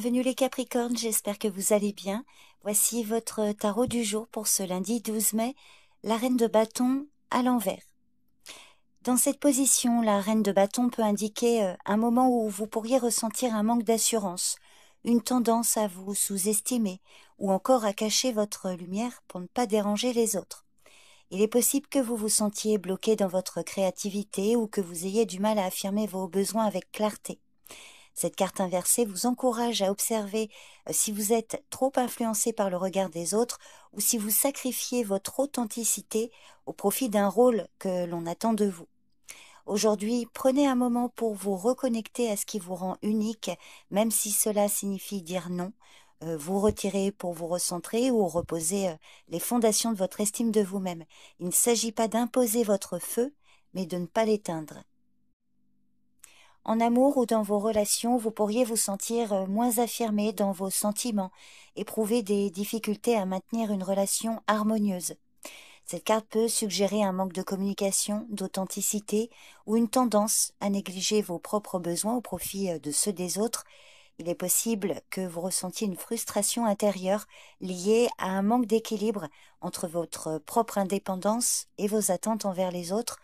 Bienvenue les Capricornes, j'espère que vous allez bien. Voici votre tarot du jour pour ce lundi 12 mai, la reine de bâton à l'envers. Dans cette position, la reine de bâton peut indiquer un moment où vous pourriez ressentir un manque d'assurance, une tendance à vous sous-estimer ou encore à cacher votre lumière pour ne pas déranger les autres. Il est possible que vous vous sentiez bloqué dans votre créativité ou que vous ayez du mal à affirmer vos besoins avec clarté. Cette carte inversée vous encourage à observer si vous êtes trop influencé par le regard des autres ou si vous sacrifiez votre authenticité au profit d'un rôle que l'on attend de vous. Aujourd'hui, prenez un moment pour vous reconnecter à ce qui vous rend unique, même si cela signifie dire non, vous retirer pour vous recentrer ou reposer les fondations de votre estime de vous-même. Il ne s'agit pas d'imposer votre feu, mais de ne pas l'éteindre. En amour ou dans vos relations, vous pourriez vous sentir moins affirmé dans vos sentiments, éprouver des difficultés à maintenir une relation harmonieuse. Cette carte peut suggérer un manque de communication, d'authenticité ou une tendance à négliger vos propres besoins au profit de ceux des autres. Il est possible que vous ressentiez une frustration intérieure liée à un manque d'équilibre entre votre propre indépendance et vos attentes envers les autres.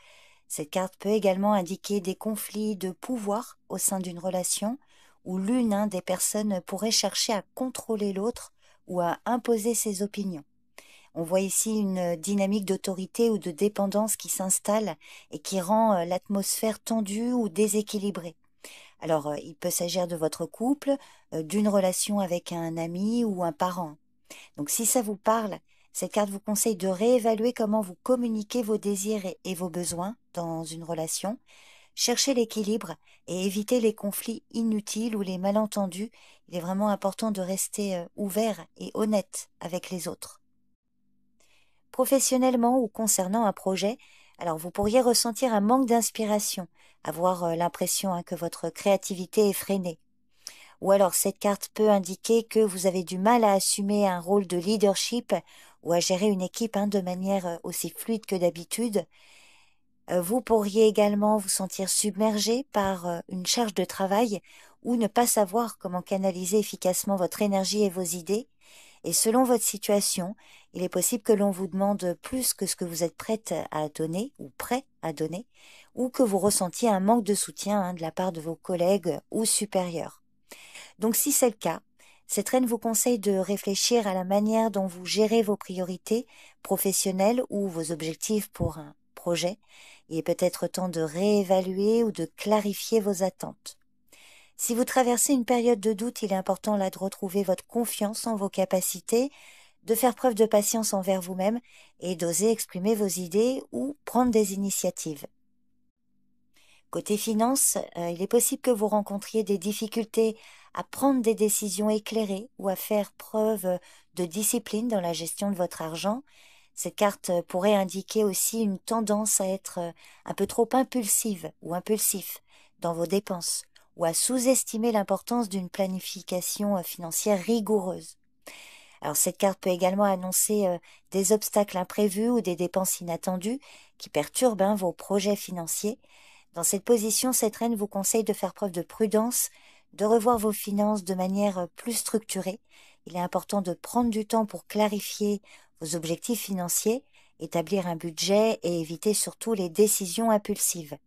Cette carte peut également indiquer des conflits de pouvoir au sein d'une relation où l'une des personnes pourrait chercher à contrôler l'autre ou à imposer ses opinions. On voit ici une dynamique d'autorité ou de dépendance qui s'installe et qui rend l'atmosphère tendue ou déséquilibrée. Alors, il peut s'agir de votre couple, d'une relation avec un ami ou un parent. Donc, si ça vous parle, cette carte vous conseille de réévaluer comment vous communiquez vos désirs et vos besoins dans une relation. Cherchez l'équilibre et évitez les conflits inutiles ou les malentendus. Il est vraiment important de rester ouvert et honnête avec les autres. Professionnellement ou concernant un projet, alors vous pourriez ressentir un manque d'inspiration, avoir l'impression que votre créativité est freinée. Ou alors cette carte peut indiquer que vous avez du mal à assumer un rôle de leadership ou à gérer une équipe de manière aussi fluide que d'habitude. Vous pourriez également vous sentir submergé par une charge de travail ou ne pas savoir comment canaliser efficacement votre énergie et vos idées. Et selon votre situation, il est possible que l'on vous demande plus que ce que vous êtes prête à donner ou prêt à donner, ou que vous ressentiez un manque de soutien de la part de vos collègues ou supérieurs. Donc si c'est le cas, cette reine vous conseille de réfléchir à la manière dont vous gérez vos priorités professionnelles ou vos objectifs pour un projet. Il est peut-être temps de réévaluer ou de clarifier vos attentes. Si vous traversez une période de doute, il est important là de retrouver votre confiance en vos capacités, de faire preuve de patience envers vous-même et d'oser exprimer vos idées ou prendre des initiatives. Côté finances, il est possible que vous rencontriez des difficultés à prendre des décisions éclairées ou à faire preuve de discipline dans la gestion de votre argent. Cette carte pourrait indiquer aussi une tendance à être un peu trop impulsive ou impulsif dans vos dépenses ou à sous-estimer l'importance d'une planification financière rigoureuse. Alors cette carte peut également annoncer des obstacles imprévus ou des dépenses inattendues qui perturbent vos projets financiers. Dans cette position, cette reine vous conseille de faire preuve de prudence, de revoir vos finances de manière plus structurée. Il est important de prendre du temps pour clarifier vos objectifs financiers, établir un budget et éviter surtout les décisions impulsives.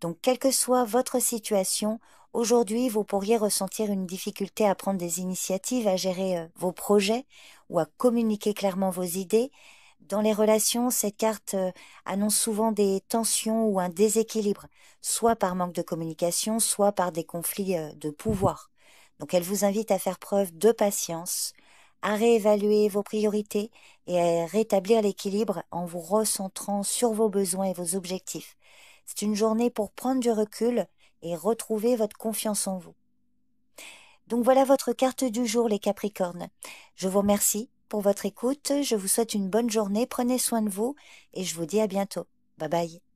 Donc, quelle que soit votre situation, aujourd'hui, vous pourriez ressentir une difficulté à prendre des initiatives, à gérer vos projets ou à communiquer clairement vos idées. Dans les relations, cette carte annonce souvent des tensions ou un déséquilibre, soit par manque de communication, soit par des conflits de pouvoir. Donc, elle vous invite à faire preuve de patience, à réévaluer vos priorités et à rétablir l'équilibre en vous recentrant sur vos besoins et vos objectifs. C'est une journée pour prendre du recul et retrouver votre confiance en vous. Donc voilà votre carte du jour, les Capricornes. Je vous remercie pour votre écoute, je vous souhaite une bonne journée, prenez soin de vous et je vous dis à bientôt. Bye bye.